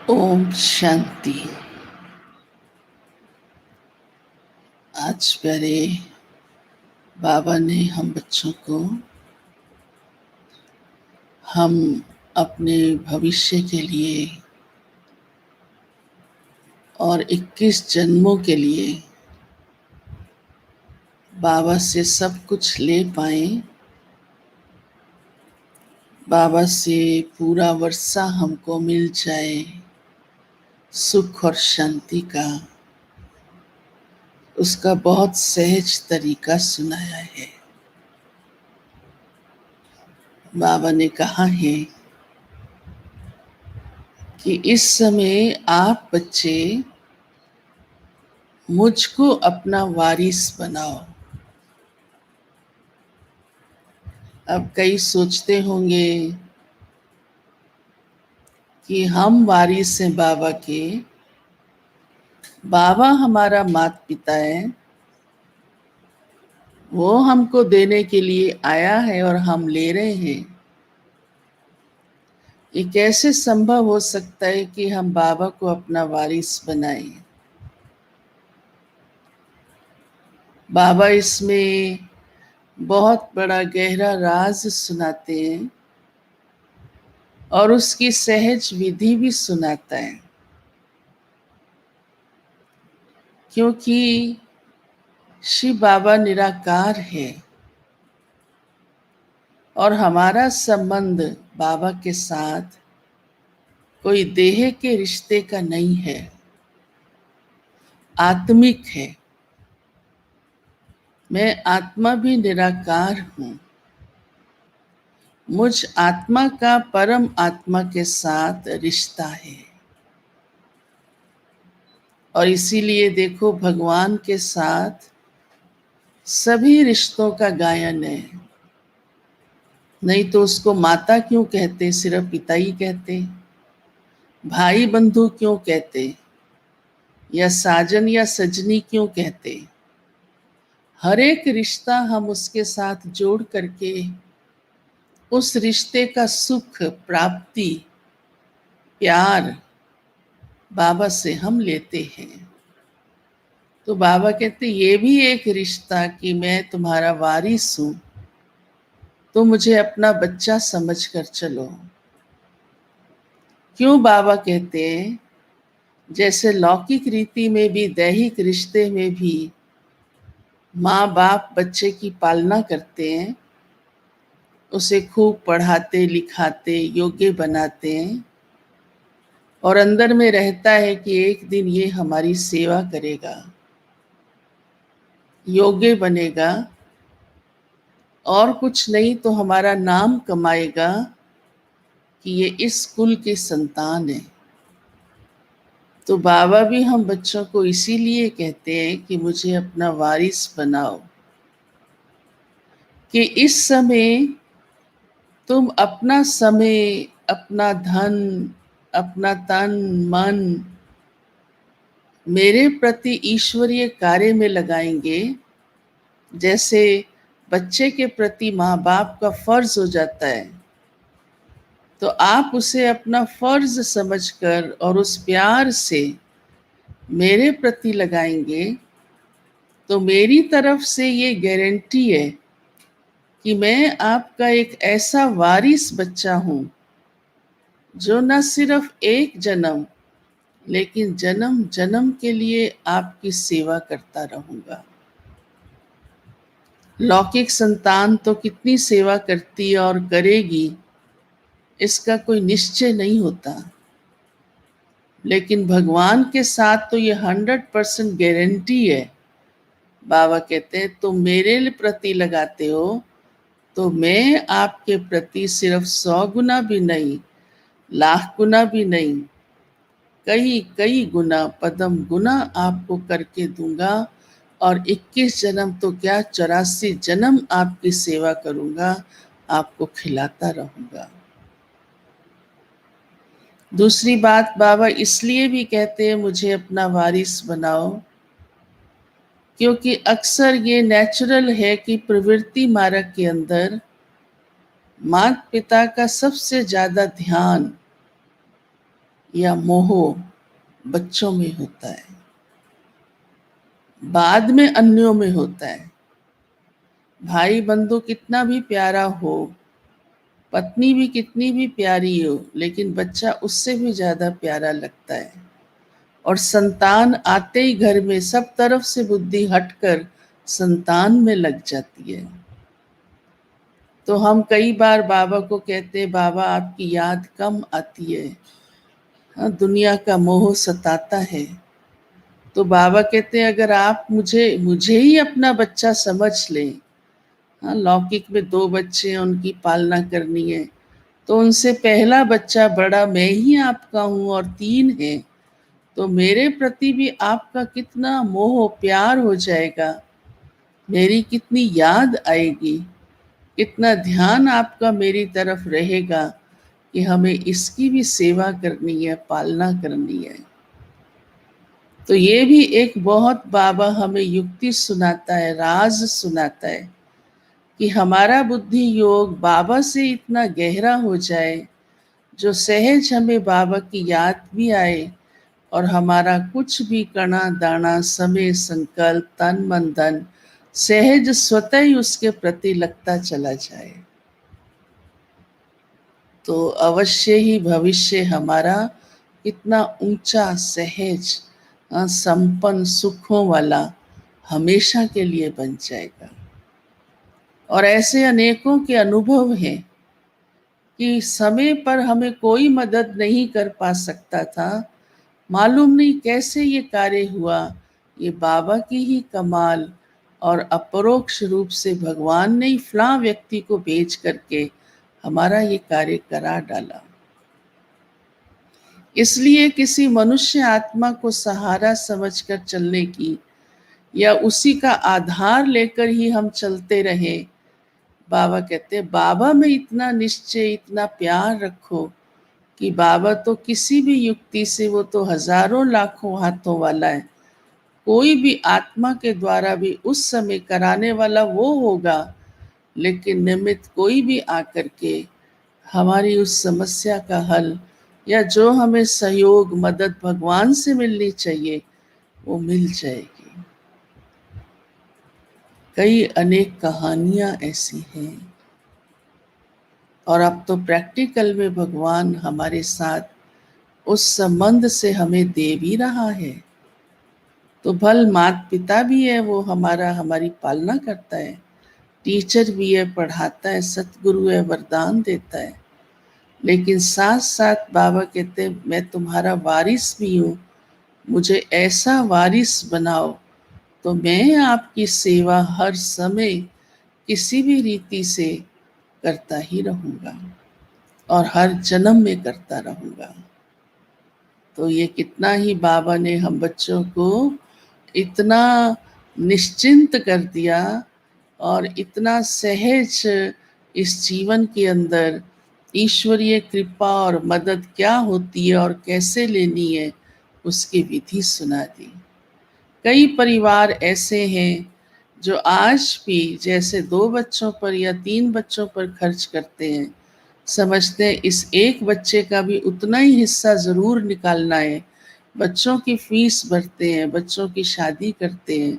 ओम शांति। आज प्यारे बाबा ने हम बच्चों को हम अपने भविष्य के लिए और 21 जन्मों के लिए बाबा से सब कुछ ले पाए, बाबा से पूरा वर्षा हमको मिल जाए सुख और शांति का, उसका बहुत सहज तरीका सुनाया है। बाबा ने कहा है कि इस समय आप बच्चे मुझको अपना वारिस बनाओ। अब कई सोचते होंगे कि हम वारिस हैं बाबा के, बाबा हमारा माता पिता है, वो हमको देने के लिए आया है और हम ले रहे हैं। ये कैसे संभव हो सकता है कि हम बाबा को अपना वारिस बनाएं? बाबा इसमें बहुत बड़ा गहरा राज सुनाते हैं और उसकी सहज विधि भी सुनाता है, क्योंकि शिव बाबा निराकार है और हमारा संबंध बाबा के साथ कोई देह के रिश्ते का नहीं है, आत्मिक है। मैं आत्मा भी निराकार हूं। मुझ आत्मा का परम आत्मा के साथ रिश्ता है और इसीलिए देखो भगवान के साथ सभी रिश्तों का गायन है। नहीं तो उसको माता क्यों कहते, सिर्फ पिता ही कहते? भाई बंधु क्यों कहते, या साजन या सजनी क्यों कहते? हर एक रिश्ता हम उसके साथ जोड़ करके उस रिश्ते का सुख, प्राप्ति, प्यार बाबा से हम लेते हैं। तो बाबा कहते ये भी एक रिश्ता कि मैं तुम्हारा वारिस हूं, तो मुझे अपना बच्चा समझकर चलो। क्यों बाबा कहते हैं जैसे लौकिक रीति में भी, दैहिक रिश्ते में भी माँ बाप बच्चे की पालना करते हैं, उसे खूब पढ़ाते लिखाते योग्य बनाते हैं और अंदर में रहता है कि एक दिन ये हमारी सेवा करेगा, योग्य बनेगा और कुछ नहीं तो हमारा नाम कमाएगा कि ये इस कुल की संतान है। तो बाबा भी हम बच्चों को इसीलिए कहते हैं कि मुझे अपना वारिस बनाओ, कि इस समय तुम अपना समय, अपना धन, अपना तन मन मेरे प्रति ईश्वरीय कार्य में लगाएंगे। जैसे बच्चे के प्रति माँ बाप का फर्ज हो जाता है, तो आप उसे अपना फर्ज समझकर और उस प्यार से मेरे प्रति लगाएंगे, तो मेरी तरफ से ये गारंटी है कि मैं आपका एक ऐसा वारिस बच्चा हूं जो न सिर्फ एक जन्म लेकिन जन्म जन्म के लिए आपकी सेवा करता रहूंगा। लौकिक संतान तो कितनी सेवा करती और करेगी, इसका कोई निश्चय नहीं होता, लेकिन भगवान के साथ तो ये 100% गारंटी है। बाबा कहते हैं तुम मेरे प्रति लगाते हो तो मैं आपके प्रति सिर्फ 100 गुना भी नहीं, लाख गुना भी नहीं, कई कई गुना, पदम गुना आपको करके दूंगा और 21 जन्म तो क्या 84 जन्म आपकी सेवा करूंगा, आपको खिलाता रहूंगा। दूसरी बात बाबा इसलिए भी कहते हैं मुझे अपना वारिस बनाओ, क्योंकि अक्सर ये नेचुरल है कि प्रवृत्ति मार्ग के अंदर माता पिता का सबसे ज्यादा ध्यान या मोह बच्चों में होता है, बाद में अन्यों में होता है। भाई बंधु कितना भी प्यारा हो, पत्नी भी कितनी भी प्यारी हो, लेकिन बच्चा उससे भी ज्यादा प्यारा लगता है। और संतान आते ही घर में सब तरफ से बुद्धि हटकर संतान में लग जाती है। तो हम कई बार बाबा को कहते हैं, बाबा आपकी याद कम आती है, हाँ, दुनिया का मोह सताता है। तो बाबा कहते हैं, अगर आप मुझे मुझे ही अपना बच्चा समझ लें, हाँ, लौकिक में 2 बच्चे हैं, उनकी पालना करनी है, तो उनसे पहला बच्चा बड़ा मैं ही आपका हूँ और 3 है, तो मेरे प्रति भी आपका कितना मोह प्यार हो जाएगा, मेरी कितनी याद आएगी, कितना ध्यान आपका मेरी तरफ रहेगा कि हमें इसकी भी सेवा करनी है, पालना करनी है। तो ये भी एक बहुत बाबा हमें युक्ति सुनाता है, राज सुनाता है कि हमारा बुद्धि योग बाबा से इतना गहरा हो जाए, जो सहज हमें बाबा की याद भी आए और हमारा कुछ भी कणा दाना समय संकल्प तन मन धन सहज स्वतः ही उसके प्रति लगता चला जाए, तो अवश्य ही भविष्य हमारा कितना ऊंचा सहज संपन्न सुखों वाला हमेशा के लिए बन जाएगा। और ऐसे अनेकों के अनुभव हैं कि समय पर हमें कोई मदद नहीं कर पा सकता था, मालूम नहीं कैसे ये कार्य हुआ, ये बाबा की ही कमाल, और अपरोक्ष रूप से भगवान ने ही फलां व्यक्ति को भेज करके हमारा ये कार्य करा डाला। इसलिए किसी मनुष्य आत्मा को सहारा समझकर चलने की या उसी का आधार लेकर ही हम चलते रहे, बाबा कहते हैं बाबा में इतना निश्चय इतना प्यार रखो कि बाबा तो किसी भी युक्ति से, वो तो हजारों लाखों हाथों वाला है, कोई भी आत्मा के द्वारा भी उस समय कराने वाला वो होगा, लेकिन निमित्त कोई भी आकर के हमारी उस समस्या का हल या जो हमें सहयोग मदद भगवान से मिलनी चाहिए वो मिल जाएगी। कई अनेक कहानियां ऐसी हैं, और अब तो प्रैक्टिकल में भगवान हमारे साथ उस संबंध से हमें दे भी रहा है। तो भल माता पिता भी है, वो हमारी पालना करता है, टीचर भी है, पढ़ाता है, सतगुरु है, वरदान देता है, लेकिन साथ साथ बाबा कहते हैं मैं तुम्हारा वारिस भी हूँ, मुझे ऐसा वारिस बनाओ तो मैं आपकी सेवा हर समय किसी भी रीति से करता ही रहूँगा और हर जन्म में करता रहूँगा। तो ये कितना ही बाबा ने हम बच्चों को इतना निश्चिंत कर दिया और इतना सहज इस जीवन के अंदर ईश्वरीय कृपा और मदद क्या होती है और कैसे लेनी है उसकी विधि सुना दी। कई परिवार ऐसे हैं जो आज भी जैसे 2 बच्चों पर या 3 बच्चों पर खर्च करते हैं, समझते हैं इस एक बच्चे का भी उतना ही हिस्सा जरूर निकालना है, बच्चों की फीस भरते हैं, बच्चों की शादी करते हैं,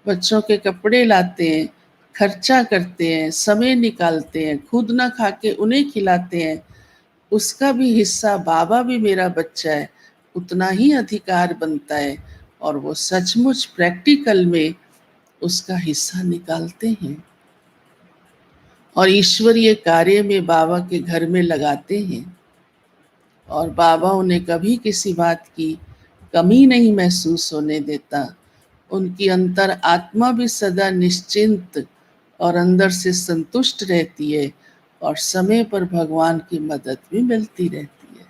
बच्चों के कपड़े लाते हैं, खर्चा करते हैं, समय निकालते हैं, खुद ना खा के उन्हें खिलाते हैं, उसका भी हिस्सा, बाबा भी मेरा बच्चा है, उतना ही अधिकार बनता है, और वो सचमुच प्रैक्टिकल में उसका हिस्सा निकालते हैं और ईश्वरीय कार्य में बाबा के घर में लगाते हैं। और बाबा उन्हें कभी किसी बात की कमी नहीं महसूस होने देता, उनकी अंतर आत्मा भी सदा निश्चिंत और अंदर से संतुष्ट रहती है और समय पर भगवान की मदद भी मिलती रहती है।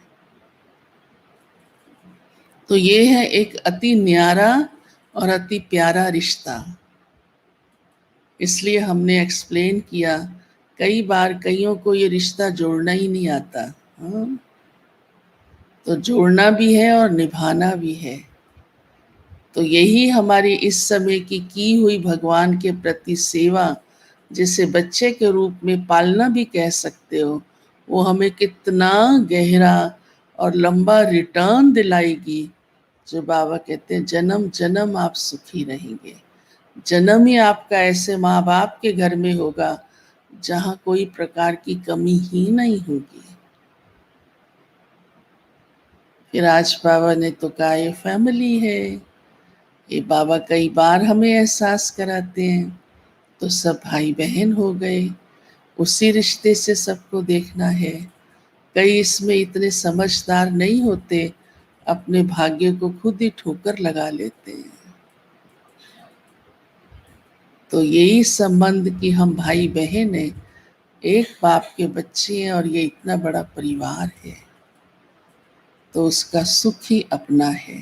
तो ये है एक अति न्यारा और अति प्यारा रिश्ता। इसलिए हमने एक्सप्लेन किया, कई बार कईयों को ये रिश्ता जोड़ना ही नहीं आता, हाँ? तो जोड़ना भी है और निभाना भी है। तो यही हमारी इस समय की हुई भगवान के प्रति सेवा, जिसे बच्चे के रूप में पालना भी कह सकते हो, वो हमें कितना गहरा और लंबा रिटर्न दिलाएगी, जो बाबा कहते हैं जन्म जन्म आप सुखी रहेंगे। जन्म ही आपका ऐसे माँ बाप के घर में होगा जहाँ कोई प्रकार की कमी ही नहीं होगी। फिर आज बाबा ने तो कहा ये फैमिली है, ये बाबा कई बार हमें एहसास कराते हैं, तो सब भाई बहन हो गए, उसी रिश्ते से सबको देखना है। कई इसमें इतने समझदार नहीं होते, अपने भाग्य को खुद ही ठोकर लगा लेते हैं। तो यही संबंध कि हम भाई बहन हैं, एक बाप के बच्चे हैं और ये इतना बड़ा परिवार है, तो उसका सुख ही अपना है।